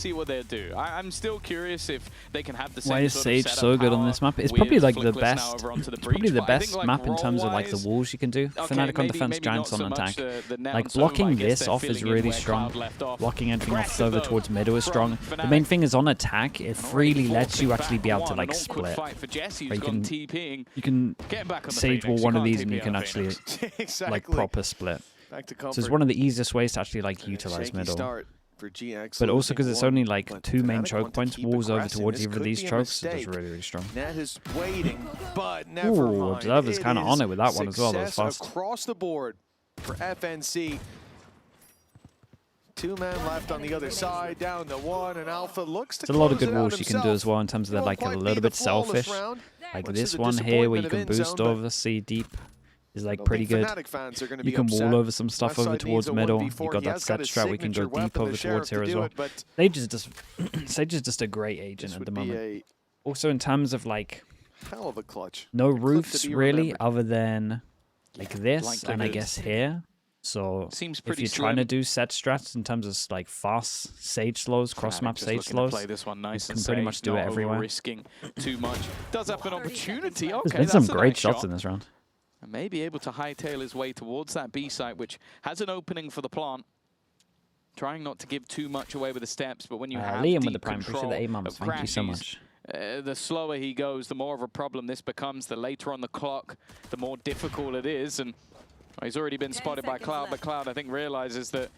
see what they'll do. I'm still curious if they can have the same Why is sort Sage of so good on this map? It's probably like the best. It's probably the best map in terms of like the walls you can do. FNATIC on defense, Giants on attack. Like blocking this off is really strong. Blocking anything off further towards middle is strong. The main thing is on attack, it freely lets you actually be able to like split. You can Sage wall one of these and you can actually like proper split. So it's one of the easiest ways to actually like utilize middle. But also because it's only like 2 main choke points, walls over towards either of these chokes, it's really, really strong. Net is waiting, but never Ooh, mind. Observer's kind of on it with that one as well. That was fast. Across the board for FNC. 2 men left on the other side, down to 1, and Alpha looks to There's a lot of good walls you can do as well in terms of they're like a little bit selfish. Like this one here where you can boost over, see deep. Is like pretty good. You can wall over some stuff over towards middle. You got that set strat. We can go deep over towards here as well. Sage is just a great agent at the moment. Also in terms of like no roofs really, other than like this and I guess here. So if you're trying to do set strats in terms of like fast Sage slows, cross map Sage slows, you can pretty much do it everywhere. Risking too much. Does have an opportunity. Okay, there's been some great shots in this round. And may be able to hightail his way towards that B site, which has an opening for the plant. Trying not to give too much away with the steps, but when you have Liam deep with the prime, control the A-mums. of Thank you so much. The slower he goes, the more of a problem this becomes. The later on the clock, the more difficult it is. And he's already been spotted by Cloud, but Cloud, I think, realizes that.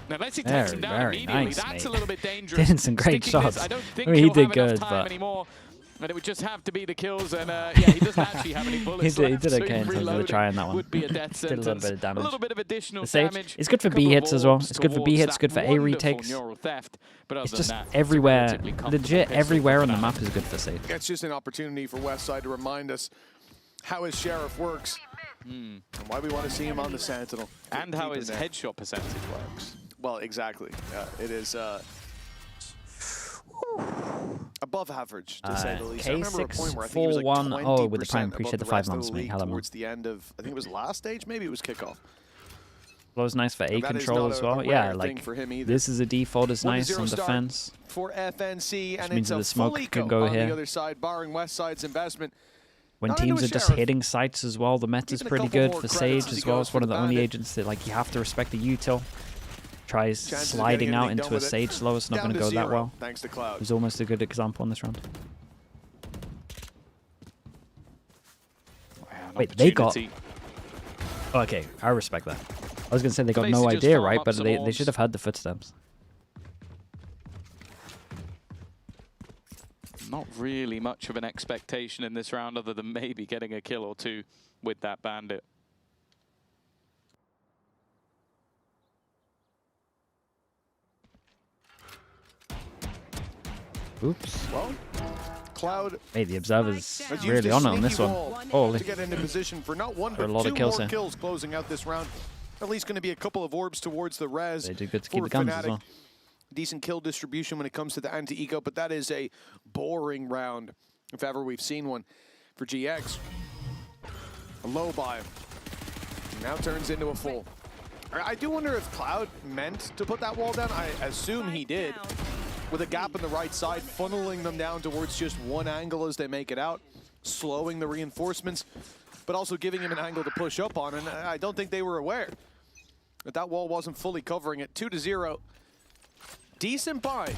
Now, unless he takes him down immediately, nice, that's a little bit dangerous. Did some great shots. I don't think he did good, but anymore. And it would just have to be the kills, and yeah, he doesn't actually have any bullets. he did okay in terms of the try on that one. Would be a death did a little bit of damage. A little bit of additional damage. It's good for B hits as well. It's good for B hits, good for A retakes. It's just everywhere, legit everywhere on the map is good for Sage. It's just an opportunity for Westside to remind us how his Sheriff works and why we want to see him on the Sentinel. And how his headshot percentage works. Well, exactly. It is above average, to say the least. I remember a point where I think he was like 20% oh, with the prime. Appreciate above the the 5 rest of months, the mate. league Hello, towards the end of, I think it was last stage, maybe it was kickoff. That was nice for A control as well. Yeah, like this is a default is nice on defense. For FNC, and means it's that the smoke can go on here. the other side, barring Westside's investment. When teams are just hitting sites as well, the meta's pretty good for Sage as well. It's one of the only agents that like you have to respect the util. Tries sliding out into a Sage slow, it's not going to go that well. Thanks to Cloud. It was almost a good example in this round. Wait, they got... Oh, okay, I respect that. I was going to say they got no idea, right? But they should have had the footsteps. Not really much of an expectation in this round other than maybe getting a kill or two with that bandit. Oops. Well, Cloud. Hey, the Observer's really on it on this one. Holy. To get into position for not one, but a lot two of kills more here. kills closing out this round. At least going to be a couple of orbs towards the res. They do good to keep the guns as well. Decent kill distribution when it comes to the anti-eco, but that is a boring round, if ever we've seen one, for GX. A low buy. Now turns into a full. I do wonder if Cloud meant to put that wall down. I assume he did. With a gap in the right side, funneling them down towards just one angle as they make it out, slowing the reinforcements, but also giving him an angle to push up on, and I don't think they were aware that that wall wasn't fully covering it. 2-0. Decent buy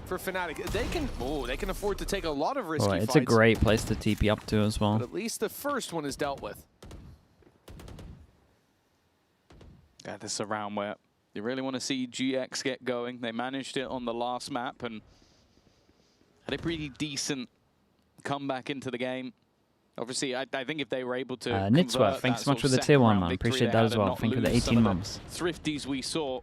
for FNATIC. They can afford to take a lot of risky fights. It's a great place to TP up to as well. But at least the first one is dealt with. Yeah, this is a round where you really want to see GX get going. They managed it on the last map and had a pretty decent comeback into the game. Obviously, I think if they were able to Nitsworth, thanks so much for the tier 1, man. Appreciate that as well. Thank you for the 18 months. Thrifties we saw.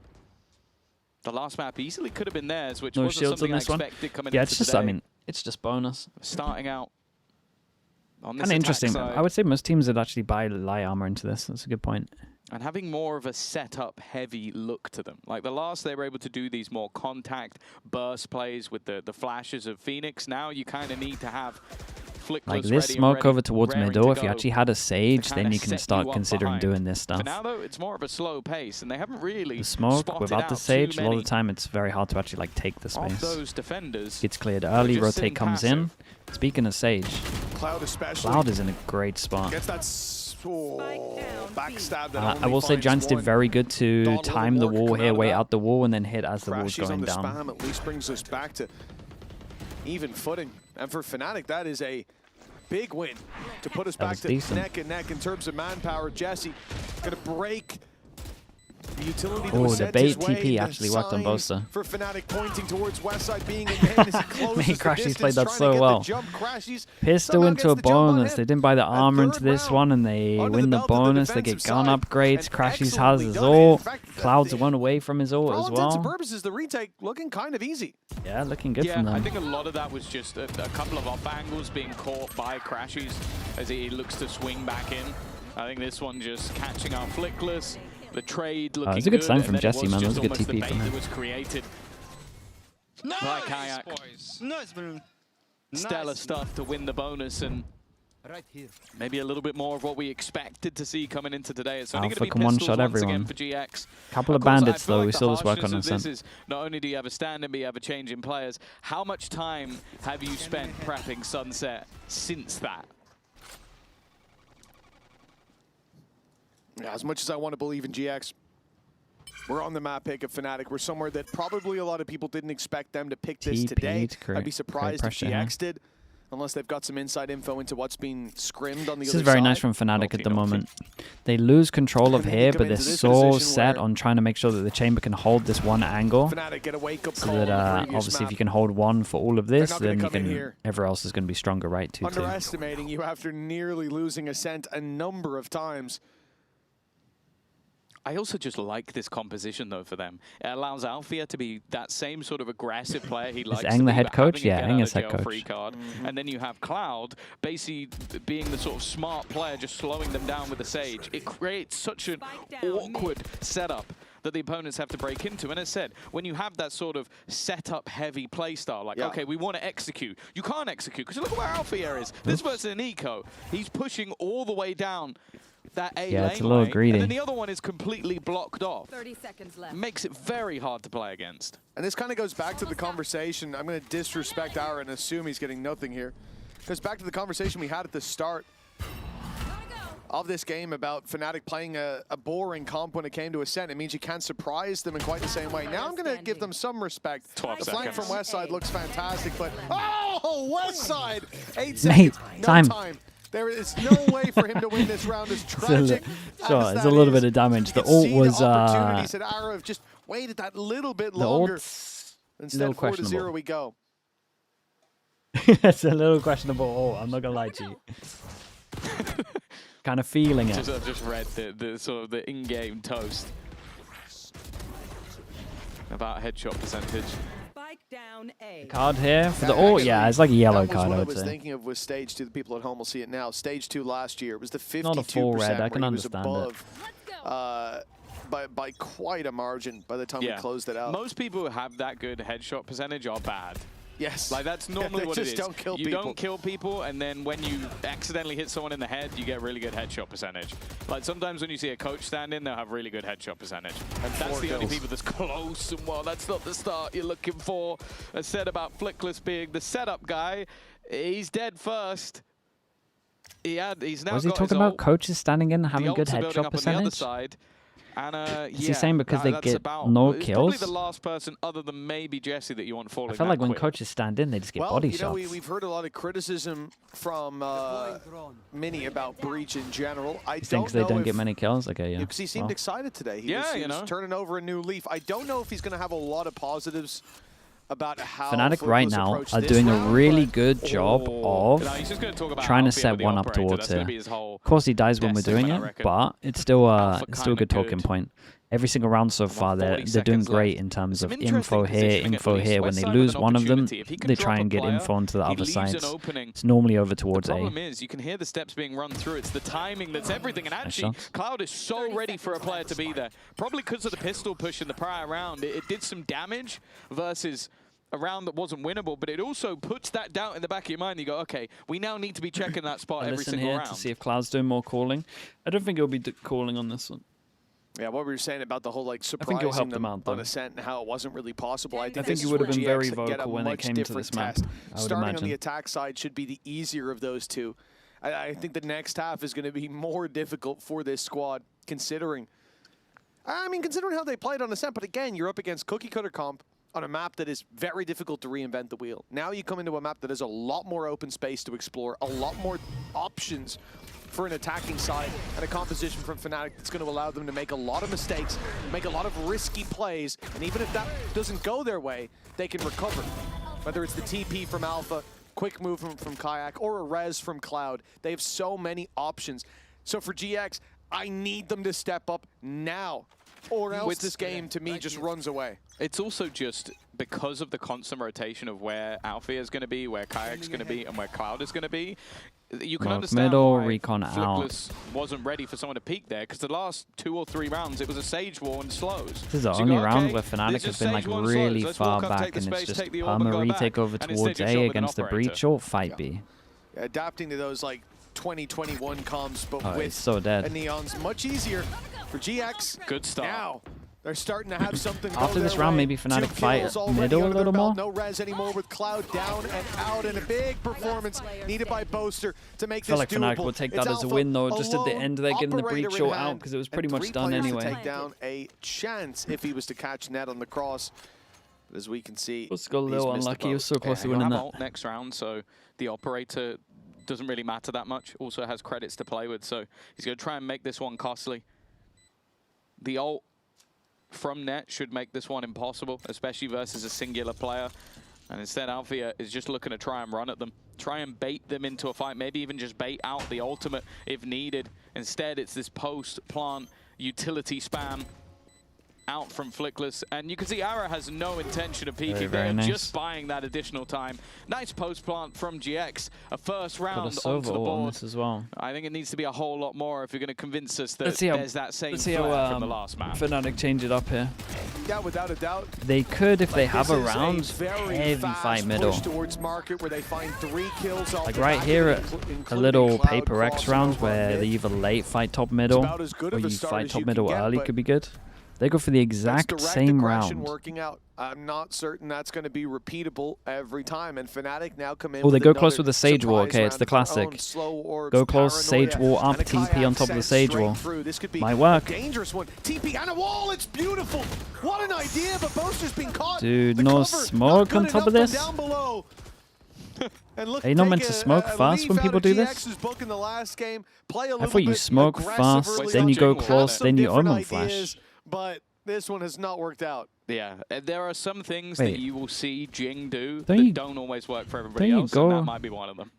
The last map easily could have been theirs, which no wasn't shields something on this I expected coming yeah, into it's just, today. I mean, it's just bonus. Starting out on this kind of interesting. side. I would say most teams would actually buy light armor into this. That's a good point. And having more of a setup heavy look to them. Like the last, they were able to do these more contact burst plays with the flashes of Phoenix. Now you kind of need to have Like this smoke over towards middle, if you actually had a Sage, then you can start considering doing this stuff. For now, though, it's more of a slow pace, and they haven't really the smoke without the Sage. A lot of the time, it's very hard to actually like take the space. Those defenders gets cleared early, rotate comes in. Speaking of Sage, Cloud is in a great spot. Gets that backstab that I will say Giants did very good to time the wall here, wait out the wall, and then hit as the wall's going down. Spam at least brings us back to even footing. And for FNATIC, that is a big win to put us back to neck and neck in terms of manpower. Jesse gonna break the utility. Oh, the bait TP actually worked on Boaster. For FNATIC pointing towards Westside being in pain as he closes Crashies played that so well. Pistol into a bonus. They didn't buy the armor into this one, and they win the bonus. They get gun upgrades. Crashies has his ult. Cloud's one away from his ult as well. For all intents and purposes, the retake looking kind of easy. Yeah, looking good from them. I think a lot of that was just a couple of off angles being caught by Crashies as he looks to swing back in. I think this one just catching out Flickless. The trade looking it's a good sign from Jesse, man. That was a good TP from him. Was created by Kayak. Nice. Stellar stuff to win the bonus, and maybe a little bit more of what we expected to see coming into today. It's only going to be pistols once again for GX. Couple of bandits though. We saw this work on Ascent. Not only do you have a stand-in, but you have a change in players. How much time have you spent prepping Sunset since that? Yeah, as much as I want to believe in GX, we're on the map pick of FNATIC. We're somewhere that probably a lot of people didn't expect them to pick this today. I'd be surprised if GX did, unless they've got some inside info into what's being scrimmed on the other side. This is very nice from FNATIC at the moment. They lose control of here, but they're so set on trying to make sure that the chamber can hold this one angle. FNATIC get a wake-up so that obviously if you can hold one for all of this, then you can, everyone else is going to be stronger, right? Underestimating you after nearly losing Ascent a number of times. I also just like this composition, though, for them. It allows Alfia to be that same sort of aggressive player he likes to be. Is Eng the head coach? Yeah, Eng is head coach. And then you have Cloud basically being the sort of smart player, just slowing them down with the Sage. It creates such an awkward setup that the opponents have to break into. And as said, when you have that sort of setup-heavy playstyle, like, okay, we want to execute. You can't execute, because look at where Alfia is. This versus an eco. He's pushing all the way down that A lane, it's a little greedy. And then the other one is completely blocked off. 30 seconds left. Makes it very hard to play against. And this kind of goes back to the conversation. I'm going to disrespect Ara and assume he's getting nothing here. Goes back to the conversation we had at the start of this game about FNATIC playing a boring comp when it came to Ascent. It means you can't surprise them in quite the same way. Now I'm going to give them some respect. The flank from Westside looks fantastic, but oh, Westside! 8 seconds, no time. There is no way for him to win this round. As tragic as it's a little bit of damage. The ult was opportunities at Ara have just waited that little bit longer. Instead, 4-0 we go. It's a little questionable ult, I'm not gonna lie to you. Kind of feeling it. I've just read the sort of the in-game toast about headshot percentage. Down A. Card here for the ult, yeah, it's like a yellow card. What I was thinking of was Stage 2. The people at home will see it now. Stage 2 last year, it was the 52%. Not a full red, I can understand above, it. By quite a margin by the time we closed it out. Most people who have that good headshot percentage are bad. Yes. Like, that's normally what it is. Don't kill you don't kill people, and then when you accidentally hit someone in the head, you get really good headshot percentage. Like, sometimes when you see a coach stand in, they'll have really good headshot percentage. And that's the only people that's close, and well, that's not the start you're looking for. As said about Flickless being the setup guy, he's dead first. He's now Was he talking about coaches standing in having good headshot percentage? And, is he saying because they get no kills? Probably the last person other than maybe Jesse that you want falling. I feel like when coaches stand in, they just get body shots. We've heard a lot of criticism from Mini about Breach in general. I don't know they don't get many kills? Okay, yeah. Because he seemed excited today. He was turning over a new leaf. I don't know if he's going to have a lot of positives about how FNATIC right now are doing a really good job of trying to set one up towards here. Of course, he dies when we're doing it, but it's still a good talking point. Every single round so far, they're doing great in terms of info here. When they lose one of them, they try and get info onto the other sides. It's normally over towards A. The problem is, you can hear the steps being run through. It's the timing that's everything. And actually, Cloud is so ready for a player to be there. Probably because of the pistol push in the prior round. It did some damage versus a round that wasn't winnable, but it also puts that doubt in the back of your mind. You go, okay, we now need to be checking that spot every single round. To see if Cloud's doing more calling. I don't think he'll be calling on this one. Yeah, what we were saying about the whole like surprising them on Ascent and how it wasn't really possible. I think he would have been very vocal when it came to this map. Starting on the attack side should be the easier of those two. I think the next half is going to be more difficult for this squad, considering how they played on Ascent. But again, you're up against cookie cutter comp on a map that is very difficult to reinvent the wheel. Now you come into a map that has a lot more open space to explore, a lot more options for an attacking side, and a composition from FNATIC that's going to allow them to make a lot of mistakes, make a lot of risky plays, and even if that doesn't go their way, they can recover. Whether it's the TP from Alpha, quick movement from Kayak, or a res from Cloud, they have so many options. So for GX, I need them to step up now, or else this game, to me, just runs away. It's also just because of the constant rotation of where Alfia is going to be, where Kayak's going to be, and where Cloud is going to be. You can understand middle, why recon Flickless wasn't ready for someone to peek there, because the last 2 or 3 rounds, it was a Sage Wall and slows. This is the only round where FNATIC have been like really far back, and it's just perma retake over towards A against the breach or fight B. Yeah, adapting to those like 2021 comms, but with so dead. A Neon's much easier for GX. Good start. Now they're starting to have something after this round, maybe FNATIC fight middle a little more. No res anymore with Cloud down and out, and a big performance needed by Boaster to make this doable. I feel like FNATIC will take that as a win though. Just at the end, they're getting the breach shot out because it was pretty much done anyway. Take down a chance if he was to catch net on the cross. But as we can see, let's go a little unlucky. He was so close to winning that. Next round, so the operator doesn't really matter that much. Also has credits to play with, so he's going to try and make this one costly. The ult from net should make this one impossible, especially versus a singular player. And instead, Alfia is just looking to try and run at them. Try and bait them into a fight, maybe even just bait out the ultimate if needed. Instead, it's this post-plant utility spam out from Flickless. And you can see Ara has no intention of peeking. They're just buying that additional time. Nice post-plant from GX. A first round onto the board. As well. I think it needs to be a whole lot more if you're going to convince us that there's that same flair from the last map. FNATIC change it up here. Yeah, without a doubt. They could, if they have a round, heavy fight middle. Market where they find 3 kills like right here at a little Paper X round where they either late fight top middle or you fight top middle early could be good. They go for the exact same round. Working out. I'm not certain that's going to be repeatable every time. And FNATIC now come in. Oh, they go close with the Sage Wall. Okay, it's the classic. Go close, Sage Wall up, TP on top of the Sage Wall. Might work. Dangerous one. TP and a wall. It's beautiful. What an idea, but Boaster's been caught. Dude, no smoke on top of this. Are you not meant to smoke fast when people do this? I thought you smoke fast, then you go close, then you omen flash. But this one has not worked out. Yeah, there are some things that you will see Jing do that don't always work for everybody else, and that might be one of them.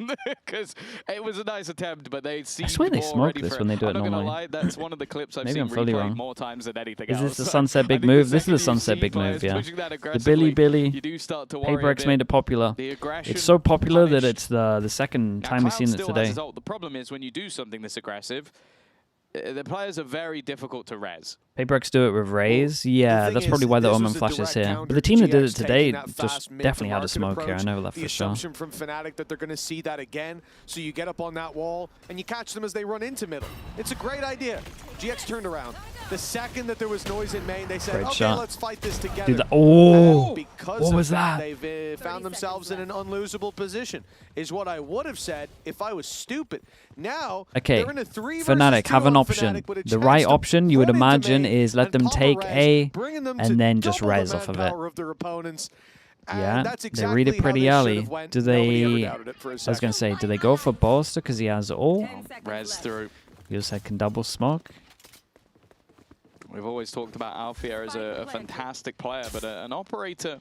Because it was a nice attempt, but they seem I swear they smoke this when they do it normally. I'm not going to lie, that's one of the clips I've seen replayed more times than anything else. Is this the Sunset Big Move? This is the Sunset Big Move, yeah. The Billy, Paper X made it popular. It's so popular that it's the second time we've seen it today. The problem is when you do something this aggressive, the players are very difficult to res. Paper X do it with Raze. Yeah, that's probably why the Omen Flash is here. But the team that did it today just definitely had a smoke here. I know that for sure. The assumption from FNATIC that they're going to see that again. So you get up on that wall and you catch them as they run into middle. It's a great idea. GX turned around. The second that there was noise in main, they said, okay, let's fight this together. Dude, what was that? They've found themselves in an unlosable position, is what I would have said if I was stupid. Now, they're in a 3 versus 2 FNATIC have an option. The right option, you would imagine, is let them take A and then just res off of it. Yeah, they read it pretty early. Do they... I was going to say, do they go for Boaster because he has all? Res through. You said can double smoke. We've always talked about Alfia as a fantastic player, but an operator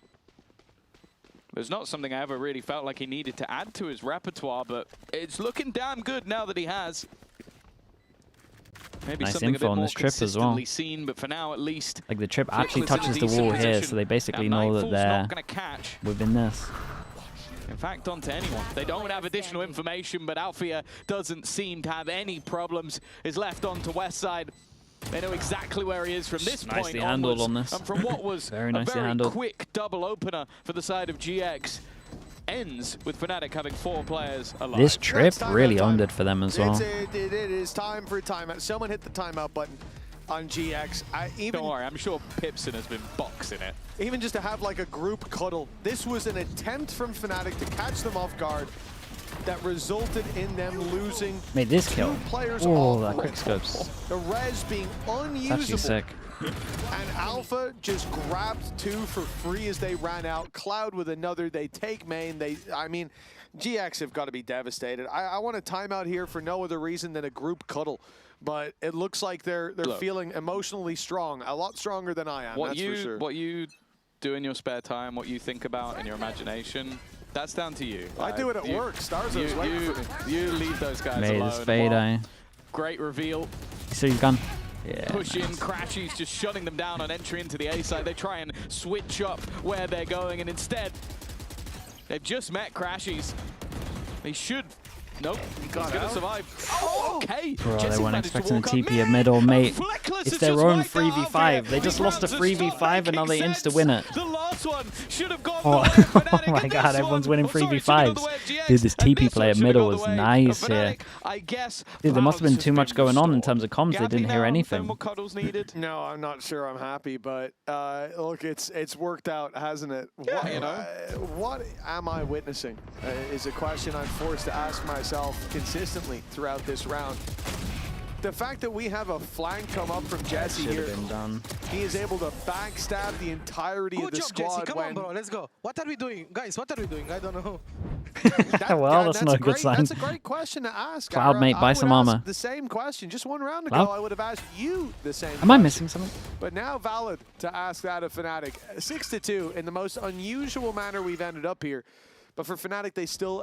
was not something I ever really felt like he needed to add to his repertoire, but it's looking damn good now that he has. Maybe nice something info on this trip as well. Seen, but for now, at least, like the trip actually touches the wall here, so they basically know that they're within this. In fact, onto anyone. They don't have additional information, but Alfia doesn't seem to have any problems. Is left onto West side. They know exactly where he is from this point Nicely handled onwards. on this. And from what was Very a nicely very handled. quick double opener for the side of GX, ends with FNATIC having 4 players alive. This trip really owned it for them as well. It is time for a timeout. Someone hit the timeout button on GX. Don't worry, I'm sure Pipson has been boxing it. Even just to have like a group cuddle, this was an attempt from FNATIC to catch them off guard that resulted in them losing Made this kill. 2 players Oh, off. that quick scopes. The res being It's actually unusable. sick. And Alpha just grabbed 2 for free as they ran out. Cloud with another. They take main. I mean, GX have got to be devastated. I want a timeout here for no other reason than a group cuddle. But it looks like they're feeling emotionally strong, a lot stronger than I am. What that's for sure. What you do in your spare time, what you think about in your imagination, that's down to you. I do it at work. Stars are waiting for me. You leave those guys Made alone. his fade eye. Great reveal. You see he's gone? Yeah. Push in, Crashy's just shutting them down on entry into the A side. They try and switch up where they're going, and instead, they've just met Crashy's. They should. Nope, he's gonna survive. Oh, okay. Bro, they Jesse weren't managed to expecting walk the up. TP at middle, mate. Fleckless It's has their just own wiped out 3v5. They here. just The lost a rounds have stopped 3v5 and now they making insta sense. win it. The last one should have gone Oh, the way of FNATIC, oh my and god, this everyone's one- winning oh, sorry, 3v5s. Dude, this TP play at middle was nice here. I guess Dude, there must have been too much going on in restored. terms of comms. They Gappy didn't hear now, anything. thermal cuddles needed. No, I'm not sure I'm happy, but look, it's worked out, hasn't it? Yeah, What, you know. what am I witnessing is a question I'm forced to ask myself consistently throughout this round. The fact that we have a flank come up from Jesse Should here, have been done. he is able to backstab the entirety of Good the job, squad. Jesse. Come on, bro. Let's go. What are we doing? Guys, what are we doing? I don't know. Well, that's not a good sign. That's a great question to ask. Cloud, mate, buy I some would ask armor. the same question. Just one round Cloud? ago, I would have asked you the same Am I question. missing something? But now valid to ask that of FNATIC. 6-2 in the most unusual manner we've ended up here. But for FNATIC, they still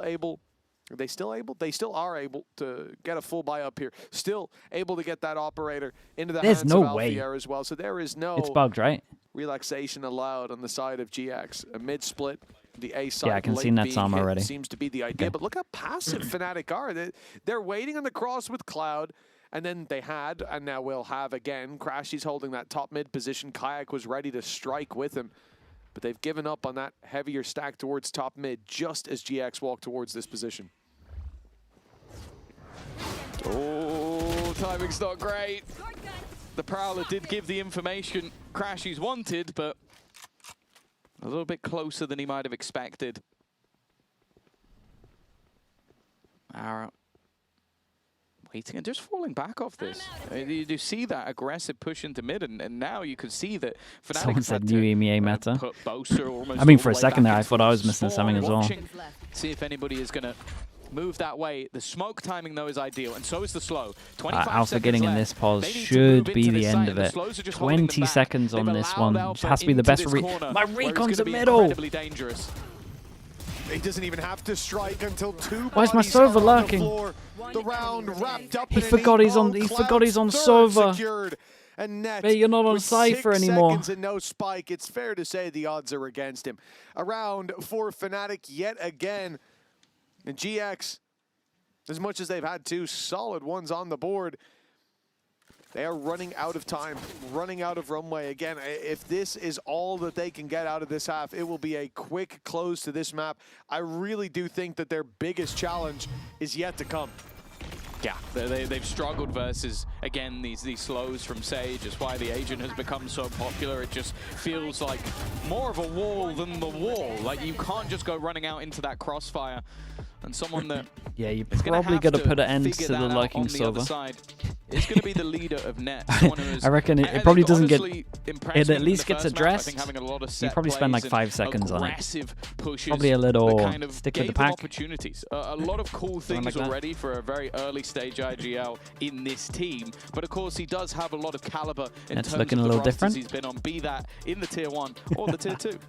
are able to get a full buy up here. Still able to get that operator into the There's hands no of way. Alfier as well. So there is no It's bugged, right? relaxation allowed on the side of GX. A mid-split, the A side. Yeah, I can late see Nets being armor hit already. seems to be the idea. Okay. But look how passive FNATIC are. They're waiting on the cross with Cloud. And then they had, and now will have again. Crashy's holding that top mid position. Kayak was ready to strike with him. But they've given up on that heavier stack towards top mid just as GX walked towards this position. Oh, timing's not great. The Prowler did give the information Crashy's wanted, but a little bit closer than he might have expected. Ara waiting and just falling back off this. You do see that aggressive push into mid, and now you can see that FNATIC Someone said new EMEA meta. put Bosa almost I mean, all for a the way second back there, I into thought I was the missing spawn, something as well. watching, see if anybody is going to move that way. The smoke timing, though, is ideal, and so is the slow. 25 Alpha seconds getting in left. this pause They need to should move be into the this end site, of and the it. slows are just holding them 20 back. seconds on They've this allowed one. Alpha Has to be the into best this read. corner, My where it's recon's gonna in be middle. incredibly dangerous. He doesn't even have to strike until 2 Why is my bodies are Sova on lurking? the floor. The round wrapped up He in an forgot he's on- 8-0. he forgot he's on Cloud's Sova. secured. And Net Mate, you're not on with Cypher 6 anymore. seconds and no spike. It's fair to say the odds are against him. A round for FNATIC yet again. And GX, as much as they've had 2 solid ones on the board, they are running out of time, running out of runway. Again, if this is all that they can get out of this half, it will be a quick close to this map. I really do think that their biggest challenge is yet to come. Yeah, they've struggled versus, again, these slows from Sage. It's why the agent has become so popular. It just feels like more of a wall than the wall. Like, you can't just go running out into that crossfire. And someone that Yeah, you're is gonna probably have going to put an end figure to the that out liking on the other Sova. side is going to be the leader of Net. Someone who is, I reckon it I probably think doesn't get- honestly impressed it me at in least the gets first map. addressed. I think having a lot of You set probably spend like plays 5 and seconds on it. aggressive pushes Probably a little that kind of stick with gave the them pack. opportunities. A lot of cool things like that. already for a very early stage IGL in this team. But of course, he does have a lot of caliber in It's terms looking of a the little rosters different. he's been on, be that in the tier 1 or the tier 2.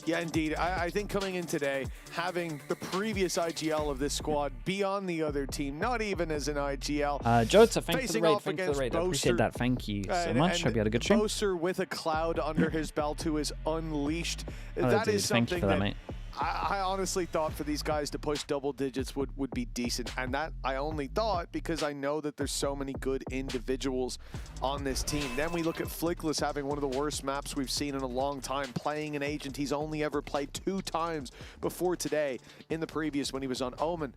Yeah, indeed. I think coming in today, having the previous IGL of this squad be on the other team, not even as an IGL. Jota, thanks for the Facing raid. off Thanks for the against raid. I appreciate Boser. that. Thank you so And- much. and Hope you had a good stream. Boser with a Cloud under his belt who is unleashed. Oh, That dude, is thank you something for that, that mate. I honestly thought for these guys to push double digits would be decent, and that I only thought because I know that there's so many good individuals on this team. Then we look at Flickless having one of the worst maps we've seen in a long time, playing an agent he's only ever played 2 times before today in the previous when he was on Omen.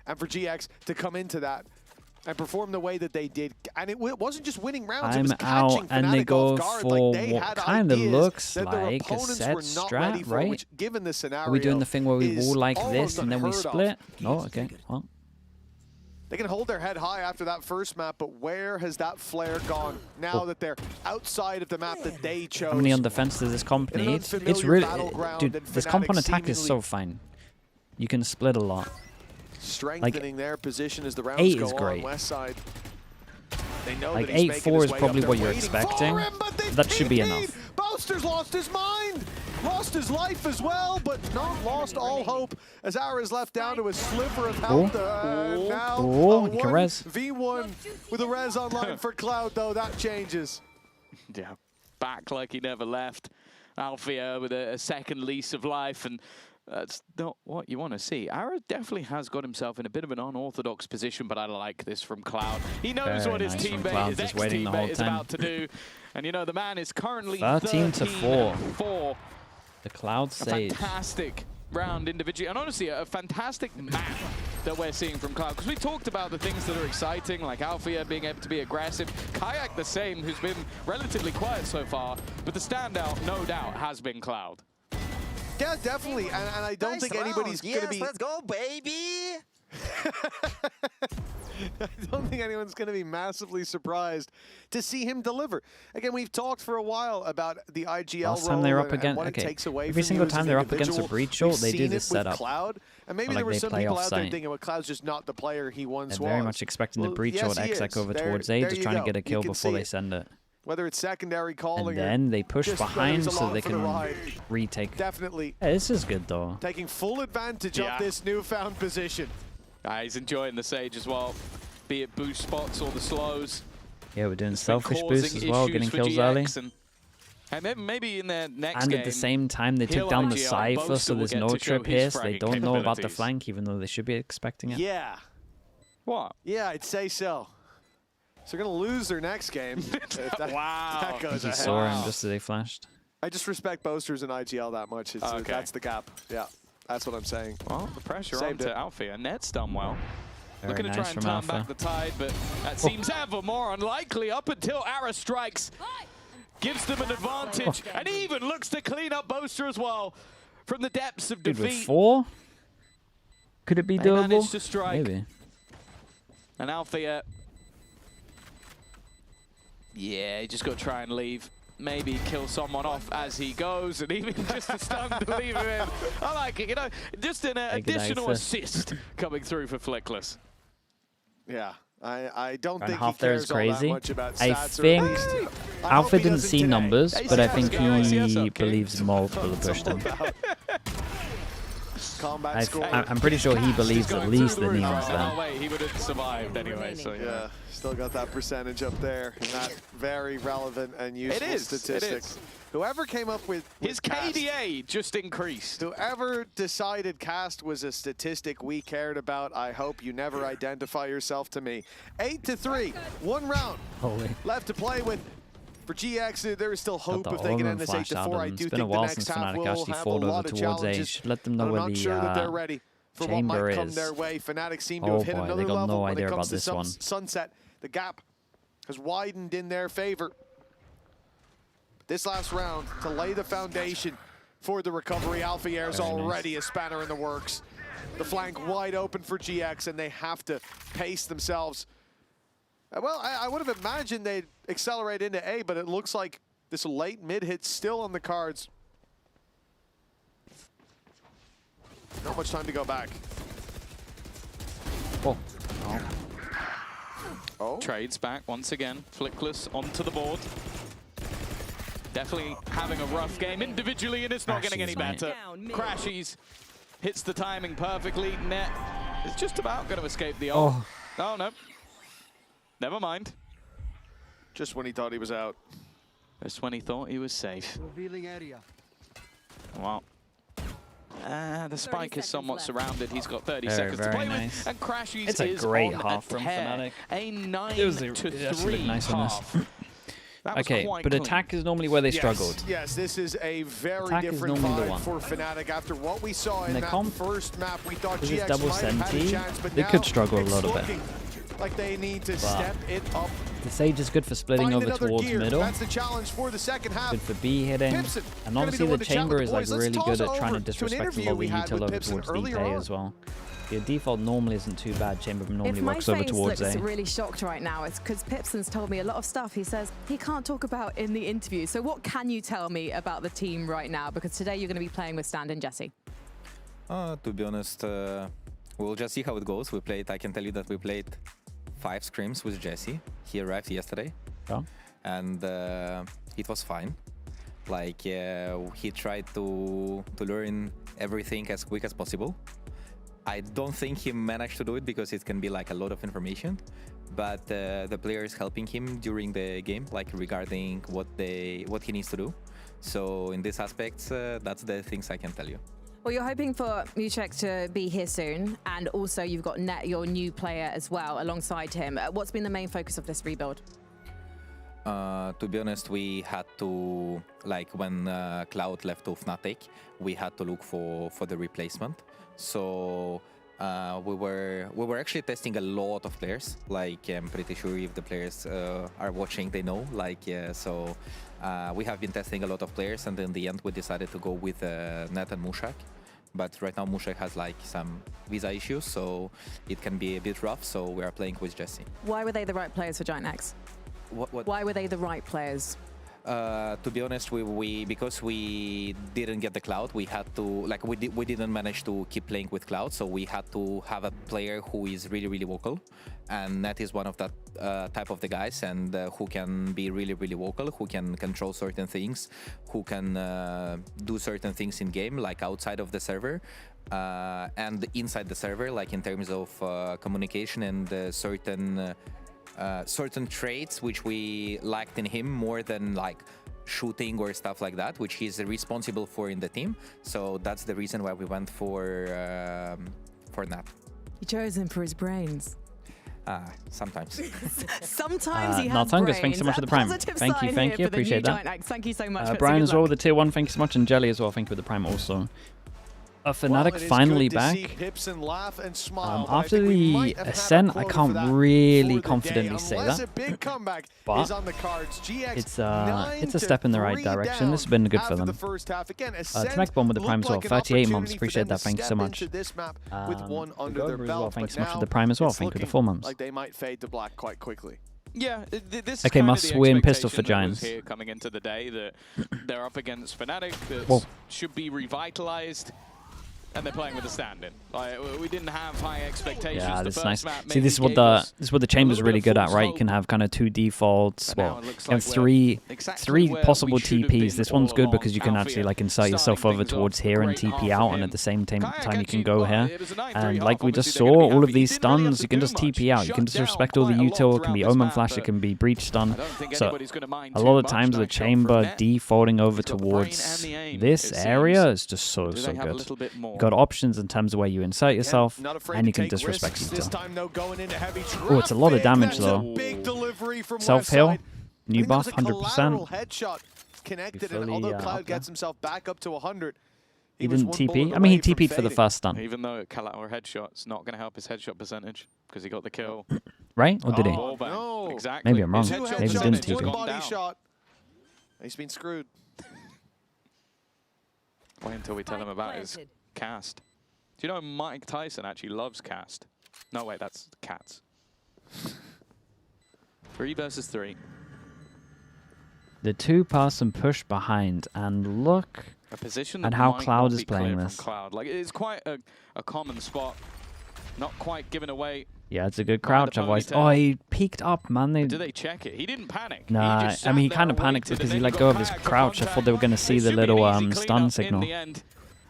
And for GX to come into that and perform the way that they did, and it wasn't just winning rounds, it was catching and they FNATIC go off guard. for Like, they what had kind of looks that their like a opponents set were not ready strat, for, right? which, given the scenario, Are we doing the thing where we is wall like this almost and then we unheard of. split? No, okay. Well, They can hold their head high after that first map, but where has that flare gone now that they're outside of the map that they chose? how many on defense does this comp In an need? It's unfamiliar really, battleground, dude, and this comp on FNATIC attack is so seemingly fine. You can split a lot. strengthening their position as the rounds 8 go is on great. west side. They know Like that he's making 8-4 his is way probably up. what They're you're waiting expecting. for him, but they've That should be TP'd. enough. Boaster's lost his mind, lost his life as well, but not lost all hope as Ara's left down to a sliver of health. Now he can res. 1v1 with a res online for Cloud, though. That changes. Yeah, back like he never left. Alfia with a second lease of life, and that's not what you want to see. Ara definitely has got himself in a bit of an unorthodox position, but I like this from Cloud. He knows Very what his nice from teammate, Cloud, his just waiting the whole ex-teammate is time. about to do. And you know, the man is currently 13-4. 4. The Cloud A Sage. fantastic round individually, and honestly, a fantastic map that we're seeing from Cloud. Because we talked about the things that are exciting, like Alfia being able to be aggressive. Kayak the same, who's been relatively quiet so far, but the standout, no doubt, has been Cloud. Yeah, definitely, and I don't think anybody's going to be... Let's go, baby! I don't think anyone's going to be massively surprised to see him deliver. Again, we've talked for a while about the IGL Last role time they were up and against, what it takes away every from single you as time an they're up against a individual. breach We've ult, they do seen this it with setup. Cloud, and maybe Or there like were they some play people out there off-site. thinking, well, Cloud's just not the player he once They're was. very much expecting the Well, breach yes, ult he exec is. over There- towards A, there just you trying to go. get a kill You can before see they it. send it. Whether it's secondary calling And then they push just whether behind it's so along they for the can ride. retake. Definitely Yeah, this is good though. taking full advantage Yeah. of this newfound position. He's enjoying the Sage as well, be it boost spots or the slows. Yeah, we're doing It's been selfish causing boosts as well, issues getting for kills GX, early. and maybe in their next And game, at the same time, they he'll took down the IGL, Cypher, Boaster so will there's get no to show trip his here. They fragging don't know about the capabilities. flank, even though they should be expecting it. Yeah. What? Yeah, I'd say so. So they're going to lose their next game. if that, Wow. that I goes think he ahead. saw him just as they flashed. I just respect Boasters and IGL that much. It's, Okay. That's the gap. Yeah, that's what I'm saying. Well, the pressure Saved onto it. Alfia. Net's done well. Very Looking to try nice and from turn back Alpha. the tide, but that seems ever more unlikely up until Ara strikes. Gives them an advantage, and even looks to clean up Boaster as well from the depths of Dude, with defeat. 4? Could it be They doable? managed to strike. Maybe. And Alfia, yeah, he just got to try and leave. Maybe kill someone off as he goes, and even just a stun to leave him in. I like it, you know, just an additional Alpha. assist coming through for Flickless. Yeah, I don't Round think he half there is cares all that crazy. much about I stats. think or at least, I hope Alpha he didn't doesn't see today. numbers, but I think ACS, he okay. believes multiple have pushed him. Combat score. I'm pretty sure he believes at least the Neon's Oh, there. wait, he would have survived anyway, so Yeah, still got that percentage up there, and that very relevant and useful statistic. Whoever came up with his Cast, KDA just increased. whoever decided Cast was a statistic we cared about, I hope you never identify yourself to me. 8-3, 1 round Holy. left to play with. For GX, there is still hope Got if the they can Omen end this flash out 8-4. of I them. do It's been a think the while next since half FNATIC will actually have a fought lot over of towards A. challenges. Should let them know I'm where not the sure that they're ready for what might chamber come is. their way. FNATIC seem to Oh have hit boy, another they got level no when idea it about comes to this one. Sunset. The gap has widened in their favor. This last round to lay the foundation for the recovery. Alfier's Very already a spanner in the works. The flank wide open for GX, and they have to pace themselves. Well, I would have imagined they'd accelerate into A, but it looks like this late mid hit's still on the cards. Not much time to go back. Oh. Oh, Trades back once again. Flickless onto the board. Definitely having a rough game individually, and it's not getting any Crashies, mate. better. Crashies hits the timing perfectly. Net is just about going to escape the ult. Oh, no. Never mind. just when he thought he was out. Just when he thought he was safe. Revealing area. Well, the spike is somewhat left. surrounded. He's got 30 Very, seconds to very play nice. with. And Crashies It's a is great on half a from tear. FNATIC. A 9 It was to it actually 3 looked nice on half. this. Okay, but clean. attack is normally where they Yes, struggled. yes, this is a very Attack is different normally the vibe one. for FNATIC. After what we saw in the that comp, first map, we thought because it's GX double might have had a Senti, chance, but they now could struggle a it's little bit. looking like they need to step it up. The Sage is good for splitting Find over another towards gear. middle. That's the challenge for the second half. Good for B hitting. Pipson, And gonna be honestly, the one the to chat chamber with is the like boys. Let's really toss good at over trying to to an disrespect a interview lot of we the had util with over Pipson towards earlier DK on. as well. The default normally isn't too bad. Chamber normally If my works over face towards looks A. really shocked right now, it's because Pipson's told me a lot of stuff he says he can't talk about in the interview. So what can you tell me about the team right now? Because today you're going to be playing with Stand and Jesse. To be honest, we'll just see how it goes. I can tell you that we played 5 scrims with Jesse. He arrived yesterday. Oh. And it was fine. Like he tried to learn everything as quick as possible. I don't think he managed to do it because it can be like a lot of information, but the player is helping him during the game, like regarding what he needs to do. So in this aspect, that's the things I can tell you. Well, you're hoping for Muchek to be here soon, and also you've got Net, your new player, as well, alongside him. What's been the main focus of this rebuild? To be honest, we had to, like when Cloud left to FNATIC, we had to look for the replacement. So we were actually testing a lot of players. Like I'm pretty sure if the players are watching, they know. Like so we have been testing a lot of players, and in the end we decided to go with Net and Mushak. But right now Mushak has like some visa issues, so it can be a bit rough. So we are playing with Jesse. Why were they the right players for GIANTX? Why were they the right players? To be honest, because we didn't get the Cloud, we had to we didn't manage to keep playing with Cloud, so we had to have a player who is really vocal, and Net is one of that type of the guys, and who can be really vocal, who can control certain things, who can do certain things in game, like outside of the server. And inside the server, like in terms of communication and certain traits which we liked in him more than like shooting or stuff like that, which he's responsible for in the team. So that's the reason why we went for Nat. You chose him for his brains. Sometimes. Sometimes he has Nothungus, brains. thank you so much for the prime. Thank you, appreciate that. Thank you so much. Brian as well with the tier 1, thank you so much, and Jelly as well, thank you with the prime also. FNATIC finally back. After the Ascent, I can't really confidently say that, but it's a step in the right direction. This has been good for them. Tonic Bomb with the prime as well, 38 months, appreciate that, thank you so much. Gober as well, thank you so much for the prime as well, thank you for the 4 months. Like they might fade to black quite quickly. Yeah, this okay, is must win pistol for Giants. Here coming into the day that they're up against FNATIC that should be revitalized. And they're playing with a stand-in. Like, we didn't have high expectations. Yeah, this is nice. Map See, this is what the chamber's really good at, right? You can have kind of 2 defaults. Well, you have three possible TPs. This one's good because you can actually like insert yourself over towards here and TP out, and at the same time you can go here. And like we just saw, all of these stuns, you can just TP out. You can disrespect all the util. It can be Omen Flash. It can be Breach Stun. So a lot of times the chamber defaulting over towards this area is just so good. You got options in terms of where you insert yourself, and you can disrespect util. Oh, it's a lot of damage though. Self-heal, new buff, 100%. Connected, and although Cloud gets himself back up to 100, he didn't TP. I mean, he TP'd for the first stun. Even though Kalator headshot's not going to help his headshot percentage because he got the kill. Right? Or did he? No. Exactly. Maybe I'm wrong. Maybe he didn't TP. Body shot. He's been screwed. Wait until we tell him about his cast. Do you know Mike Tyson actually loves cast? No, wait, that's cats. 3 versus 3. The 2-person push behind, and look at how Cloud is playing this. Cloud. Like, it's quite a common spot. Not quite given away. Yeah, it's a good crouch. Otherwise, oh, he peeked up, man. Did they check it? He didn't panic. Nah, I mean, he kind of panicked because he let go of his crouch. I thought they were going to see the little stun signal. In the end,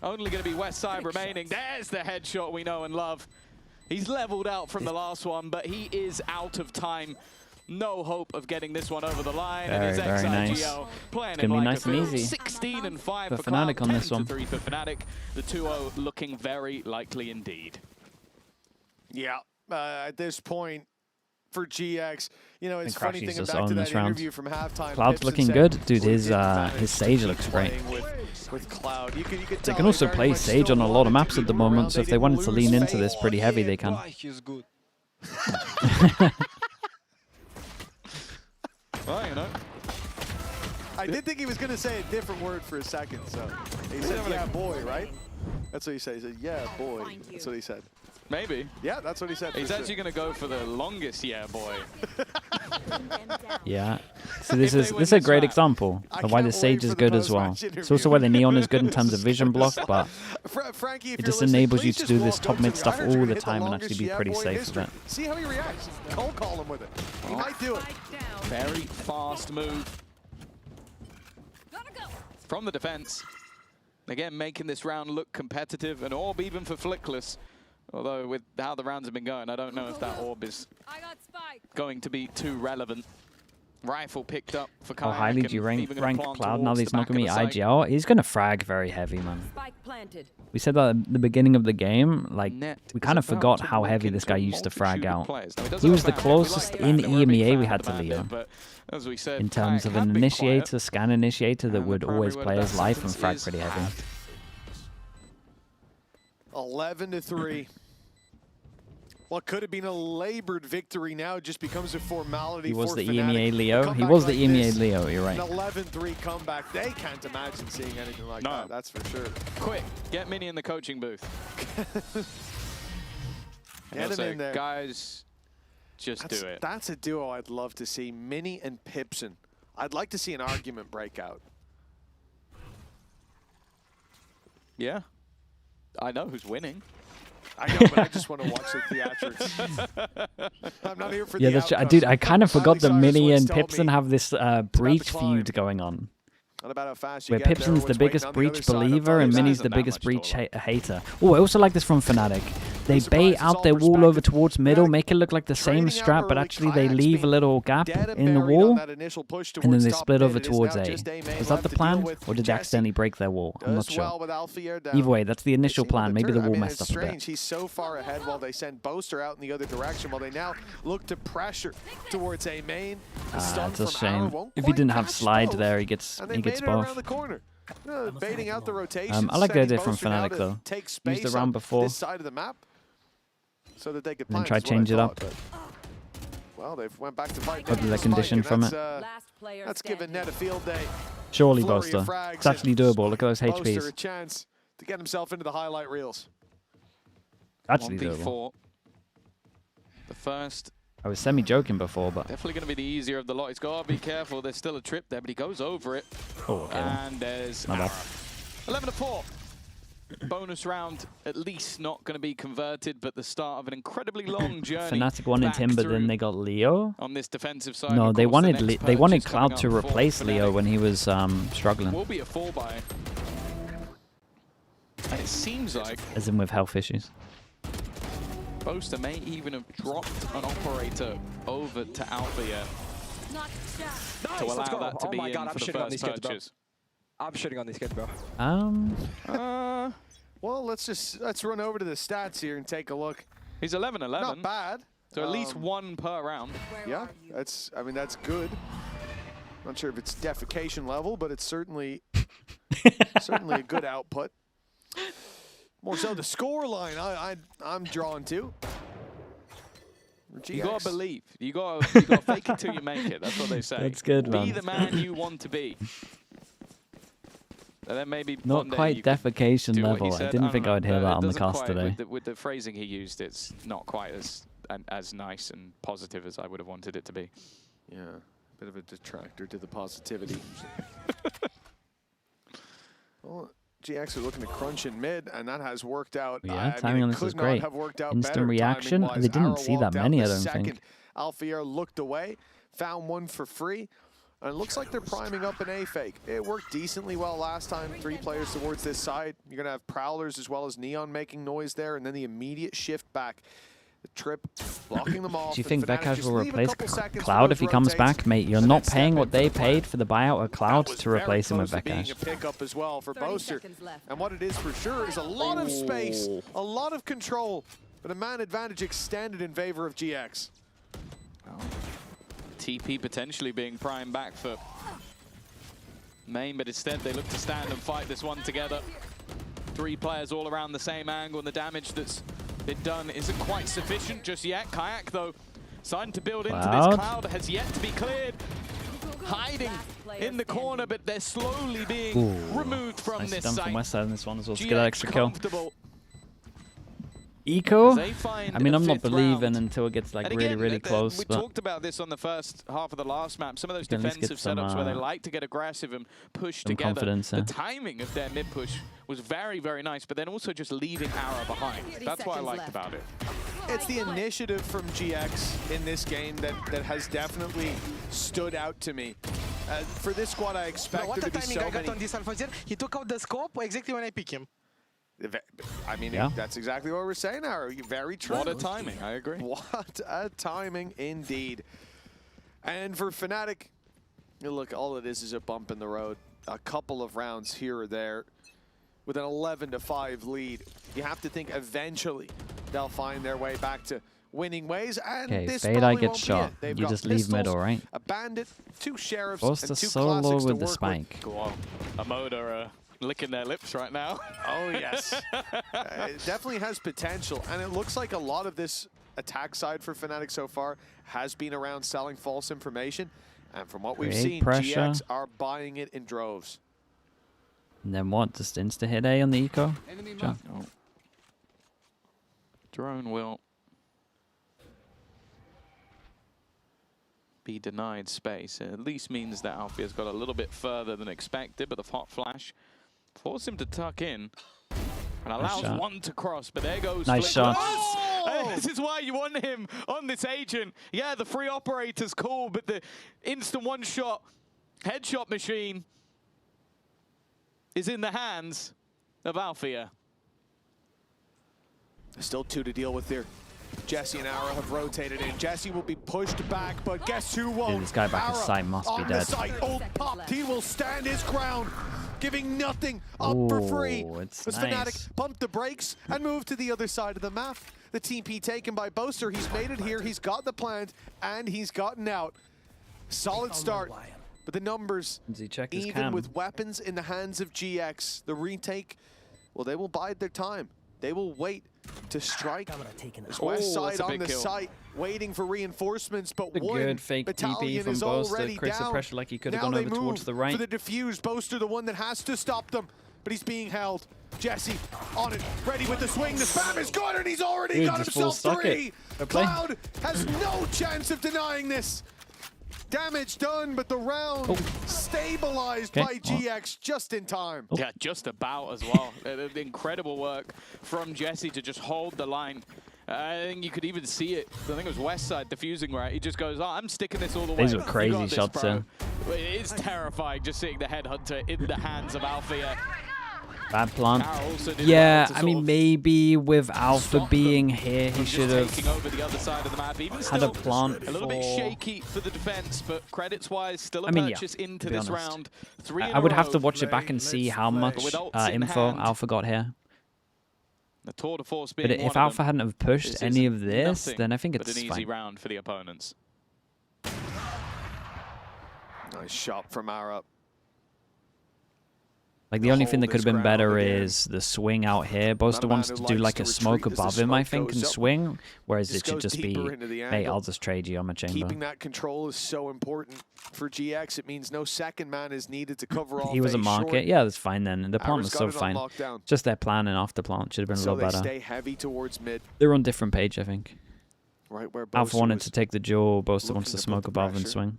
only going to be West Side remaining. There's the headshot we know and love. He's leveled out from the last one, but he is out of time. no hope of getting this one over the line. Very, and his very nice. XIGL playing It's gonna be like nice and easy 16 and 5 for for FNATIC Cloud, on this 10 one. to 3 for FNATIC. The 2-0 looking very likely indeed. Yeah, at this point for GX, you know, it's And funny Crashy's thinking just back to on that this round. interview from halftime. Cloud's Pips looking said good. Dude, we his didn't manage his to Sage keep looks great. playing with Cloud. You could They tell can also very play much Sage still on a lot of wanted maps to at the keep him around. moment, so if they didn't wanted to lose lean into faith. this pretty heavy, they can. He's good. Well, you know. I did think he was going to say a different word for a second, so he said, yeah, boy, right? That's what he said. He said, yeah, boy. That's what he said. Maybe. Yeah, that's what he said. He's actually going to go for the longest yeah, boy. Yeah. So this is a great example of why the Sage is good as well. It's also why the Neon is good in terms of vision block, but it just enables you to do this top mid stuff all the time and actually be pretty safe with it. See how he reacts. Cold call him with it. He might do it. Very fast move from the defense. Again, making this round look competitive. An orb even for Flickless. Although with how the rounds have been going, I don't know if that orb is going to be too relevant. Rifle picked up for Kayak. How highly do you rank Cloud now that he's not going to be IGL? He's going to frag very heavy, man. We said that at the beginning of the game, like, we kind of forgot how heavy this guy used to frag out. He was the closest in EMEA we had to Leo. In terms of an initiator, scan initiator that would always play his life and frag pretty heavy. 11-3. What could have been a labored victory now just becomes a formality. He was for the FNATIC. EMEA Leo. He was the EMEA Leo, you're right. An 11-3 comeback. They can't imagine seeing anything like that, that's for sure. Quick, get Mini in the coaching booth. Get him in there. Guys, just do it. That's a duo I'd love to see, Mini and Pipson. I'd like to see an argument break out. Yeah. I know who's winning. I know, but I just want to watch the theatrics. I'm not here for the that's true. Dude, I kind of forgot that Mini and Pipson have this Breach feud going on. Not about how fast Where Pipson's the biggest Breach believer and Mini's the biggest Breach hater. Oh, I also like this from FNATIC. They bait out their wall over towards middle, make it look like the same strat, but actually they leave a little gap in the wall, and then they split over towards A. Was that the plan, or did they accidentally break their wall? I'm not sure. Either way, that's the initial plan. Maybe the wall messed up a bit. He's so far ahead while they send Boaster out in the other direction, while they now look to pressure towards A main. It's a shame. If he didn't have slide there, he gets both. Baiting out the rotation. I like the idea from FNATIC though. Used the round before. This side of the map, so that they could and then try to change it up. Well, they've went back to fight. Probably the condition from it. That's given Net a field day. Surely, Boaster. It's actually doable. Look at those HPs. Boaster a chance to get himself into the highlight reels. Actually 1v4. doable. The first. I was semi-joking before, but... Definitely going to be the easier of the lot. He's got to be careful. There's still a trip there, but he goes over it. Oh, okay. And there's 11-4. Bonus round, at least not going to be converted, but the start of an incredibly long journey. FNATIC wanted him, but then they got Leo. On this defensive side. No, they wanted Cloud to replace Leo when he was struggling. Will be a 4-buy. And it seems like... As in with health issues. Boaster may even have dropped an operator over to Alpha yet. To allow that to be in for the first purchase. I'm shitting on these kids, bro. Well, let's run over to the stats here and take a look. He's 11-11. Not bad. So at least one per round. Yeah, that's good. Not sure if it's defecation level, but it's certainly certainly a good output. More so the score line I'm drawn to. You gotta believe. You gotta fake it till you make it. That's what they say. That's good, man. Be the man you want to be. And then maybe not quite defecation level. I didn't think I would hear that on the cast today. With the phrasing he used, it's not quite as nice and positive as I would have wanted it to be. Yeah, a bit of a detractor to the positivity. Well, GX are looking to crunch in mid, and that has worked out. Yeah, timing on this is great. Instant reaction. They didn't see that many, I don't think. Alfier looked away, found one for free, and it looks like they're priming up an A fake. It worked decently well last time. 3 players towards this side. You're going to have Prowlers as well as Neon making noise there, and then the immediate shift back The trip blocking them off. Do you think FNATIC Vecaj just will leave a replace couple seconds Cloud for if he those comes rotates, back? Mate, you're and not then paying step what into they the plan. paid for the buyout of Cloud That was to replace him very with close to being Vecaj. a pickup as well for 30 Boaster. seconds left. And what it is for sure is a lot of space, a lot of control, but a man advantage extended in favor of GX. TP potentially being primed back for main, but instead they look to stand and fight this one together. 3 players all around the same angle, and the damage that's been done isn't quite sufficient just yet. Kayak, though, starting to build into this. Cloud has yet to be cleared. Hiding in the corner, but they're slowly being removed from Nice this done site. from West Side in this one as well to GX get that extra kill. comfortable. Eco? They find I mean, a I'm not 5th believing round. until it gets like And really, again, really close. We But talked about this on the first half of the last map. Some of those At least get defensive some, setups where they like to get aggressive and push some together. confidence, The yeah. timing of their mid push was very, very nice, but then also just leaving Ara behind. That's what I liked about it. It's the initiative from GX in this game that has definitely stood out to me. For this squad, I expect What there a to be timing so I got many. on this Alpha Zero. He took out the scope exactly when I pick him. I mean, Yeah. that's exactly what we're saying, Ara. Very true. What a timing, I agree. What a timing indeed. And for FNATIC, look, all it is a bump in the road. A couple of rounds here or there with an 11-5 lead. You have to think eventually they'll find their way back to winning ways. And okay, this Fade I probably get won't be shot. it. They've You got just leave pistols, middle, right? a bandit, 2 sheriffs, Boaster and 2 solo classics to with the work spike. Go on. Amoda licking their lips right now. Oh, yes. It definitely has potential, and it looks like a lot of this attack side for FNATIC so far has been around selling false information, and from what we've Create seen, pressure. GX are buying it in droves. And then what? Just insta hit A on the Eco? Sure. Oh. Drone will be denied space. It at least means that Alfia's got a little bit further than expected, but the hot flash forced him to tuck in and allows shot. one to cross, but there goes Nice Flick. shot. Oh! This is why you want him on this agent. Yeah, the free operator's cool, but the instant one-shot headshot machine is in the hands of Alfia. Still 2 to deal with there. Jesse and Ara have rotated in. Jesse will be pushed back, but guess who won't? Dude, this guy back at Ara site must be on dead. the site. Oh, popped. He will stand his ground, giving nothing up for free. Ooh, it's As nice. FNATIC pumped the brakes and moved to the other side of the map. The TP taken by Boaster. He's made it here. He's got the plant, and he's gotten out. Solid start, but the numbers, Does he check his even cam? with weapons in the hands of GX, the retake, well, they will bide their time. They will wait to strike. As West Oh, that's Side a on big the kill. site, waiting for reinforcements, but A one good fake TP battalion from is Boaster. already Creates the down. pressure like he could have Now gone they over towards move the right. for the defuse. Boaster, the one that has to stop them, but he's being held. Jesse on it, ready with the swing. The spam is good, and he's already Dude, got just full himself stuck it. 3. Fair play. Cloud has no chance of denying this. Damage done, but the round stabilized Okay. by GX just in time. Yeah, just about as well. Incredible work from Jesse to just hold the line. I think you could even see it. I think it was West Side diffusing, right? He just goes, oh, I'm sticking this all the way. These were You crazy got this, shots, bro." yeah. It is terrifying just seeing the headhunter in the hands of Alfia. Bad plant. Ara also did Yeah, well to I sort mean, of maybe with Alpha stop them being here, from he just should taking have over the other side of the map. Even had still, a plant a little bit for- shaky for the defense, but credits-wise, still a I mean, yeah, purchase into to be this honest. round. 3 in I a would have row. to watch it back and see how much with ults in info hand. Alpha got here. The tour de force being But one if of Alpha them, hadn't have pushed this any is of this, nothing then I think but it's an easy fine. round for the opponents. Nice shot from Ara. Like, the only thing that hold could have been his ground better again. is the swing out here. Boaster man wants who to do likes like to a smoke retreat as the above him, I smoke think, and goes up. swing. Whereas Just it should goes just be, deeper into the hey, angle. I'll just trade you on my chamber. Keeping that control is so important for GX. It means no second man is needed to cover off He was a market. short. Yeah, that's fine then. The plant Ara's was got so it on fine. lockdown. Just their plan and after plant should have been a So little they better. stay heavy towards mid, They're on different page, I think. right where Alpha Boaster wanted was, to take the duel. Boaster wants looking to to put smoke the above and pressure. swing.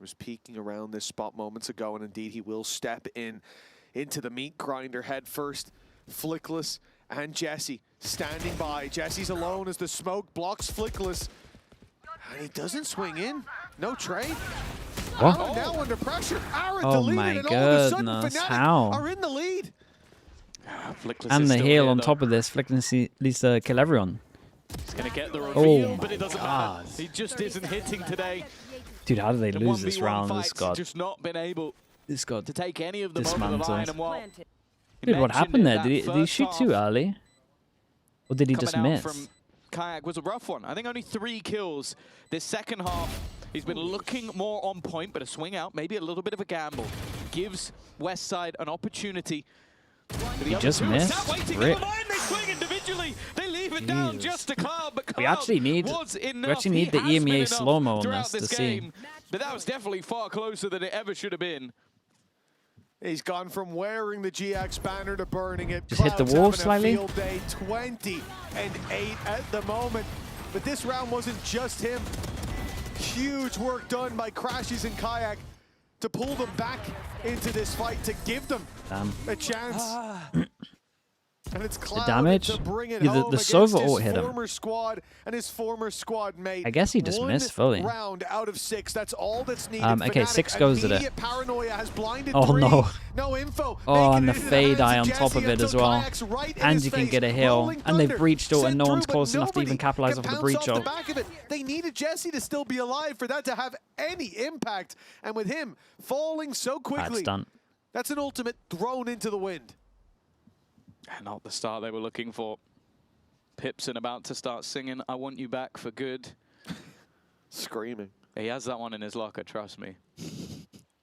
was peeking around this spot moments ago, and indeed he will step into the meat grinder head first. Flickless and Jesse standing by. Jesse's alone as the smoke blocks Flickless. And he doesn't swing in. No trade. What? Oh, now under pressure. Ara Oh deleted, my and all of a sudden goodness, FNATIC how? are in the lead. Flickless And is the still heal here, on though. top of this. Flickless needs to kill everyone. He's going to get the reveal, but it doesn't matter. God. He just isn't hitting today. Dude, how did they The lose this 1v1 round? fights, just not been able to take any of them over the line. And while Dude, what happened there? Did he shoot too early? Or did he just miss? From Kayak was a rough one. I think only 3 kills this second half. He's been looking more on point, but a swing out, maybe a little bit of a gamble. Gives Westside an opportunity. He just missed. They swing individually. They leave it down just to Cloud, but Cloud we actually need the EMEA slow-mo on this to see. But that was definitely far closer than it ever should have been. He's gone from wearing the GX banner to burning it. Just hit the wall slightly. Field day 20 and 8 at the moment. But this round wasn't just him. Huge work done by Crashies and Kayak to pull them back into this fight, to give them a chance. And it's Cloud damage, to bring it the home Sova against ult his hit him. former squad and his former squad mate. I guess he just missed fully. Round out of 6. That's all that's needed. Okay, FNATIC, 6 goes at it. immediate paranoia has blinded Oh 3. no. No info. Oh, and the Making it into fade hands eye of on top of Jesse it as until well. Kayak's right in And his you can face. get a heal. Rolling And they've thunder. breached ult, and Sent no one's through, close but enough to even nobody capitalize can off the pounce breach off the ult. back of it. They needed Jesse to still be alive for that to have any impact. And with him falling so quickly, That's done. that's an ultimate thrown into the wind. And not the start they were looking for. Pipson about to start singing "I Want You Back for Good." Screaming. He has that one in his locker, trust me.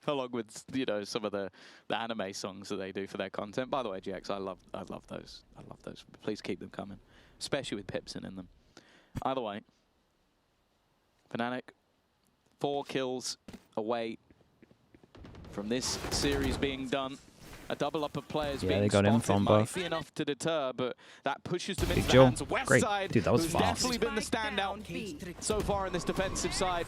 Along with, you know, some of the anime songs that they do for their content. By the way, GX, I love those. I love those. Please keep them coming, especially with Pipson in them. Either way, FNATIC, 4 kills away from this series being done. A double up of players being they got in spotted from might both. be enough to deter, but that pushes them into the Joe. hands of Great. Westside, Dude, that was who's fast. definitely been the standout so far in this defensive side.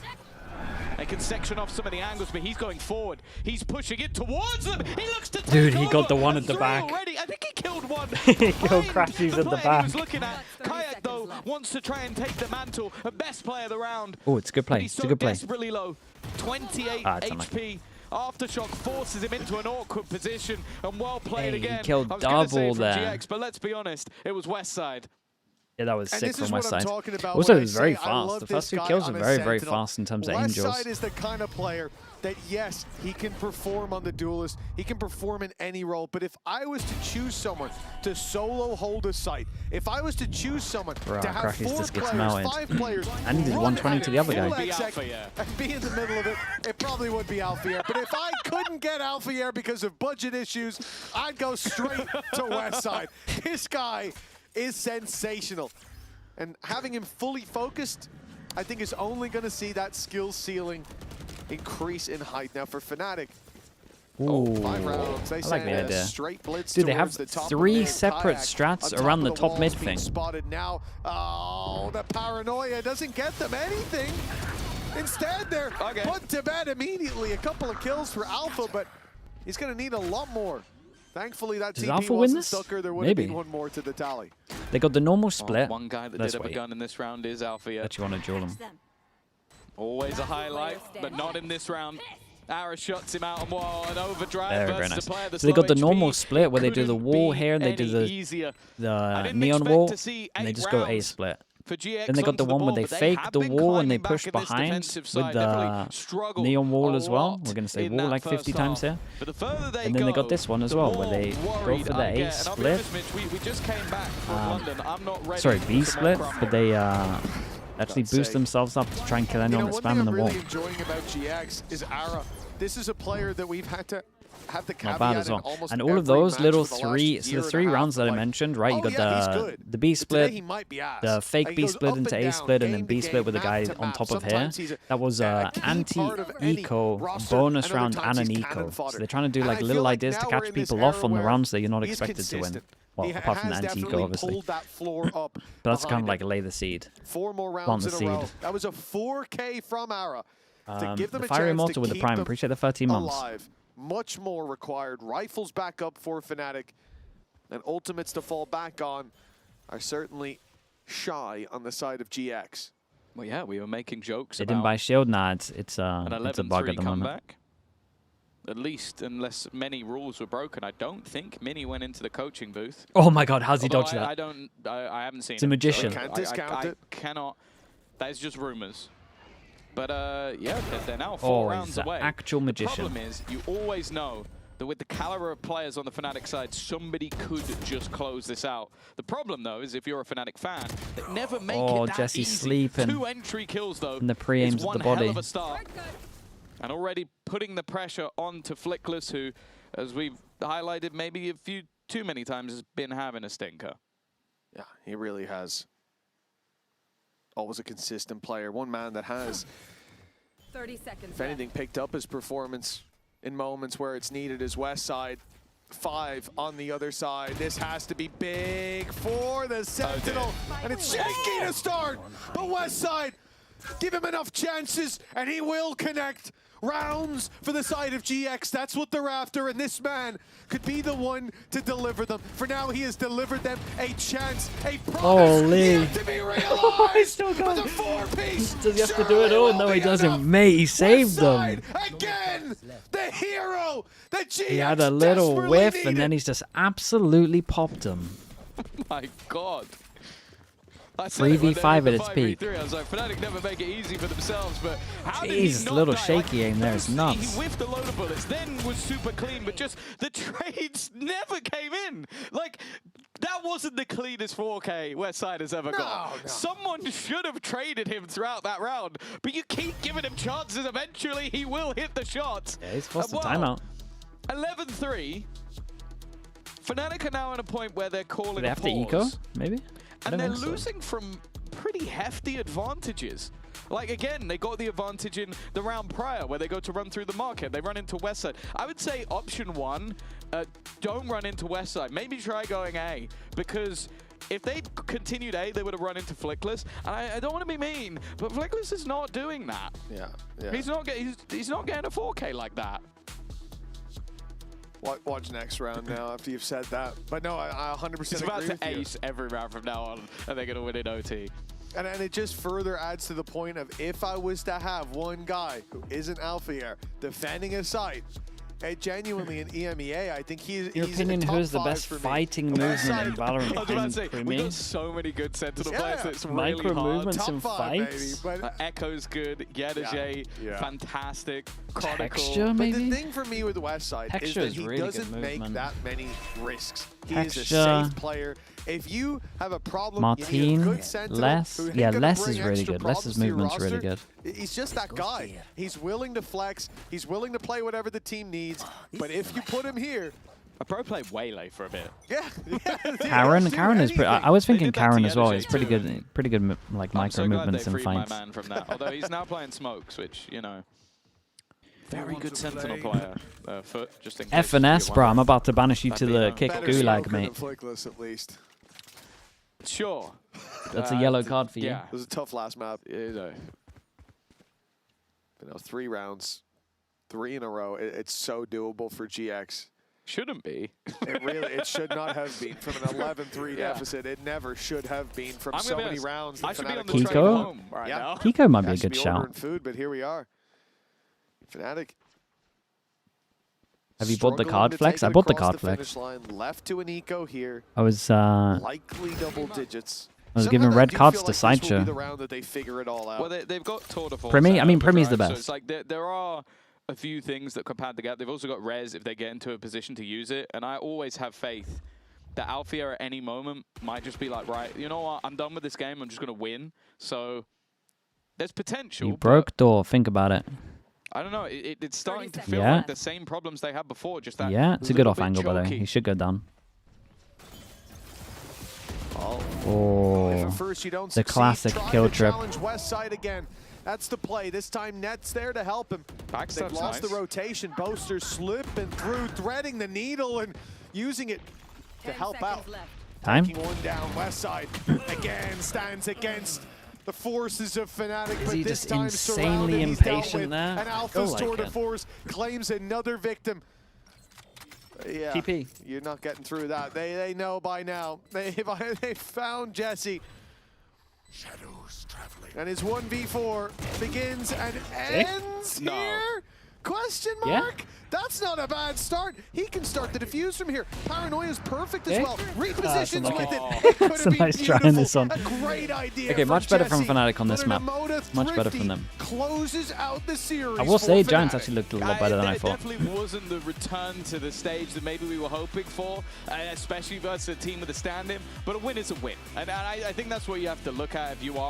They can section off some of the angles, but he's going forward. He's pushing it towards them. He looks to take Dude, he over. got the one at the 3 back. already. I think he killed one. He killed Crashies at the player back. He was looking at. Kayak, though, wants to try and take the mantle. A best player of the round. Oh, it's a good play. But he's It's so a good play. desperately low. 28 it's HP. Aftershock forces him into an awkward position, and well played Hey, he again. killed I was gonna say double from there. GX, but let's be honest, it was Westside. Yeah, that was And sick this from is what I'm Westside. talking about Also, when it was I very say I fast. love The this first 2 guy kills on were a very, very Sentinel. fast in terms of Westside angels. is the kind of player that, yes, he can perform on the duelist. He can perform in any role. But if I was to choose someone to solo hold a site, if I was to choose someone Bro, to have Crashies 4 just gets players, melted. 5 players, And he did run 120 at to it the other full guy. exec Alpha, yeah. and be in the middle of it, it probably would be Alpha Air. But if I couldn't get Alpha Air because of budget issues, I'd go straight to Westside. This guy is sensational. And having him fully focused, I think is only going to see that skill ceiling increase in height. Now for FNATIC, Ooh, 5 rounds. They I like send the a idea. straight blitz Dude, they have towards the top 3 of separate Kayak strats on top around of the top walls mid being thing. Spotted now. Oh, the paranoia doesn't get them anything. Instead, they're put to bed immediately. A couple of kills for Alpha, but he's going to need a lot more. Thankfully, that Does TP Alpha win wasn't this? Stucker. There would have Maybe. been one more to the tally. They got the normal split. One guy that Let's did have a wait. gun in this round is Alpha. Yeah. That you want to duel him. Always a highlight, but not in this round. Ara shuts him out on wall, an overdrive Very, versus very nice. a player that's So they got the low normal HP. split where they do the Couldn't wall be here and they do any easier. I the didn't neon expect wall, to see and they 8 just go A rounds split. for GX Then they got onto the one where ball, they but fake have the been wall and they climbing push back in this behind defensive with side. Definitely the struggled neon wall a as well. lot We're going to say in wall that like 50 first times half. here. But the further they And then they go, got this one as the well, where more they go worried for the I A get. And I'll be split. honest, Mitch, we just came back from London. I'm not ready Sorry, for B some more split, crumble. but they actually boost themselves up to try and kill anyone that's spamming the wall. One thing I'm really enjoying about GX is Ara. This is a player that we've had to have the caveat Not bad as in well. almost And all of every those match little for the last 3, so year the and 3 a half, rounds that I like, mentioned, right? You oh, got yeah, he's good. the B But today split, he might be ass. the fake And B he goes split up into and A down, split, and game then to B split game, with the guy map to on map. top of here. Sometimes he's That was a key part of any anti-eco roster, bonus and other round times and an he's cannon eco. So fodder. they're trying to do And I like feel little like ideas now to we're catch in this people off era on the where rounds that you're not he's expected to win. consistent. Well, He apart from the has anti-eco, definitely obviously. pulled that floor up But that's kind behind of like him. lay the seed. 4 more Plant rounds the in a row. seed. That was a 4K from Ara to give them The a Fiery chance Immortal to with the keep Prime. them Appreciate the 13 months. alive. Much more required. Rifles back up for FNATIC, and ultimates to fall back on are certainly shy on the side of GX. Well, yeah, we were making jokes They about didn't buy shield. Nah, it's an a bug at 11-3 the moment. comeback. at least unless many rules were broken, I don't think Mini went into the coaching booth. Oh my god, how's he Although dodged that? I haven't seen it. It's a magician. Can't discount it. I cannot. That is just rumors. But yeah, they're now Oh, 4 rounds he's an away. actual magician. The problem is, you always know that with the caliber of players on the Fnatic side, somebody could just close this out. The problem, though, is if you're a Fnatic fan, they never make it that Jesse easy. sleeping. 2 entry kills, though. And the pre-aims is at the one hell body. of a start. And already putting the pressure onto Flickless, who, as we've highlighted maybe a few too many times, has been having a stinker. Yeah, he really has. Always a consistent player. One man that has, 30 seconds if anything, picked up his performance in moments where it's needed is Westside. 5 on the other side. This has to be big for the Sentinel. And it's shaky to start. But Westside, give him enough chances and he will connect. Rounds for the side of GX. That's what they're after. And this man could be the one to deliver them. For now, he has delivered them a chance, a promise Holy. yet to be realized. He's still going. But the 4-piece. Does he have to do it all? No, he doesn't. Mate, he saved them. Again, the hero that GX He had a little desperately whiff, needed. and then he's just absolutely popped him. My God. 3v5 at its peak. I was like, Fnatic never make it easy for themselves, but how did he Jeez, not little die? shaky aim there, it's He nuts. whiffed a load of bullets, then was super clean, but just the trades never came in. Like, that wasn't the cleanest 4K Westside has ever got. No. Someone should have traded him throughout that round, but you keep giving him chances. Eventually, he will hit the shots. Yeah, he's forced a Well, timeout. 11-3. Fnatic are now at a point where they're calling Do they a have to pause. eco, maybe? I And don't they're think so. losing from pretty hefty advantages. Like, again, they got the advantage in the round prior where they go to run through the market. They run into Westside. I would say option 1, don't run into Westside. Maybe try going A, because if they'd continued A, they would have run into Flickless. And I don't want to be mean, but Flickless is not doing that. Yeah. He's not getting a 4K like that. Watch next round now after you've said that. But no, I 100% He's about agree to with you. ace every round from now on, and they're going to win in OT. And it just further adds to the point of if I was to have one guy who isn't Alphier defending a site, genuinely in EMEA, I think he's Your opinion, a top who's the 5 best for me. fighting On that movement side in of the- I was Valorant about to and say, we Premier? got so many good Sentinel Yeah. players that it's really Micro hard. movements Top in 5, baby. fights? But Echo's good, Yedajay, Yeah. fantastic, Chronicle. Texture, But maybe? the thing for me with Westside Texture is is that he really good doesn't make movement. that many risks. He is a Texture. safe player. If you have a problem, you need a Martin, good Sentinel Less. who ain't Yeah, gonna Less bring is really extra good. problems Less's to your movement's really roster. good. He's just that guy. He's willing to flex. He's willing to play whatever the team needs. But if you put him here, I pro played Waylay for a bit. yeah. Karen is pretty. I was thinking did that Karen to as well. Yedajay He's pretty too. good. Pretty good, like I'm micro so glad movements they in freed fights. my man from that. Although he's now playing Smokes, which, you know, very good Sentinel player. Foot, just in case. FNC, bro. I'm about to banish you to That'd be the nice. kick Better gulag, smoker mate. than Flickless, at least. Sure. That's a yellow card for you. Yeah. It was a tough last map. You know. 3 rounds, 3 in a row. It's so doable for GX. Shouldn't be. It should not have been from an 11-3 Yeah. deficit. It never should have been from I'm so gonna be many honest, rounds. I that should be on Fnatic the was train Kiko? home right Yeah. now. Kiko might be I a should good be shout. ordering food, but here we are. Fnatic. Have you bought the struggling card to flex? take I it bought the across card finish flex. line. Left to an eco here. I was Likely double digits. I was Somehow giving I red do cards feel to like this will be Sideshow. the round that they figure it all out. Well, they've got Tour de Force. Primi? I mean, out, Primi's the right? So best. it's like there are a few things that could pad the gap. They've also got Res if they get into a position to use it. And I always have faith that Alfia at any moment might just be like, right, you know what? I'm done with this game. I'm just going to win. So there's potential. You but broke door. Think about it. I don't know. It's starting to 30 feel Yeah. like the same problems they had before. Just that. Yeah, it's a good little off bit angle, by the way. choky. He should go down. If Oh. at first you don't The succeed, classic try kill to trip. challenge West Side again. That's the play. This time Net's there to help him. They've Backstab's lost nice. the rotation. Boaster slipping through, threading the needle and using it to 10 help seconds out. left. Time? Taking one down. West Side again stands against the forces of Fnatic, Is but he this just time insanely surrounded, he's dealt impatient with. there? And I Alpha's feel Tour like de it. Force claims another victim. Yeah, TP. you're not getting through that. They know by now. They found Jesse. Shadows traveling. And his 1v4 begins and ends No. here. Question mark? That's not a bad start. He can start the defuse from here. Paranoia's perfect as well. Repositions with it. It could That's have a been nice try on this one. A great idea. Okay, much better from Jesse, FNATIC on this but map. an Much better from Thrifty them. Closes out the series. I will say for Giants FNATIC. actually looked a lot better than I thought. It definitely wasn't the return to the stage that maybe we were hoping for, especially versus a team with a stand-in, but a win is a win. And I think that's what you have to look at if you are